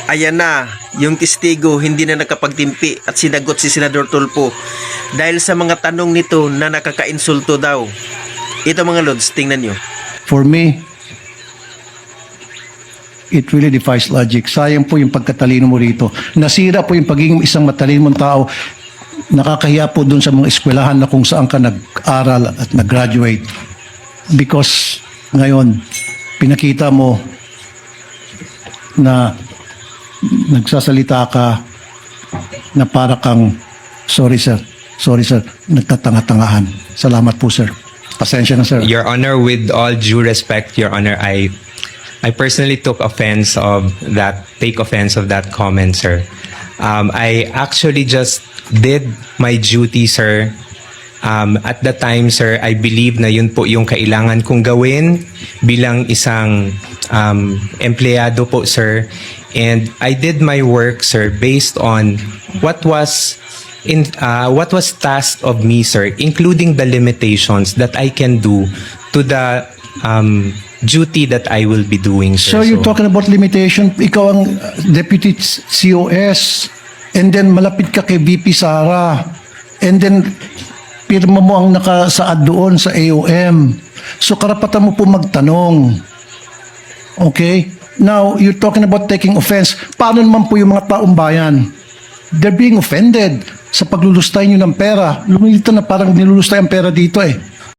Ayan na, yung testigo hindi na nakapagtimpi at sinagot si Senador Tulfo dahil sa mga tanong nito na nakakainsulto daw. Ito mga lods, tingnan nyo. For me, it really defies logic. Sayang po yung pagkatalino mo rito. Nasira po yung pagiging isang matalino mong tao. Nakakahiya po dun sa mga eskwelahan na kung saan ka nag-aral at nag-graduate. Because ngayon, pinakita mo na nagsasalita ka na para kang, sorry sir, nagtatanga-tangahan. Salamat po sir. Pasensya na sir. Your Honor, with all due respect, Your Honor, I personally take offense of that comment, sir. I actually just did my duty, sir. At the time, sir, I believe na yun po yung kailangan kong gawin bilang isang empleyado po, sir. And I did my work, sir, based on what was tasked of me, sir, including the limitations that I can do to the duty that I will be doing, sir. So you're talking about limitation. Ikaw ang deputy COS, and then malapit ka kay VP Sara, and then pirma mo ang nakasaad doon sa AOM. So karapatan mo po magtanong. Okay? Now, you're talking about taking offense. Paano naman po yung mga taong bayan? They're being offended sa paglulustay nyo ng pera. Lumilita na parang nilulustay ang pera dito eh.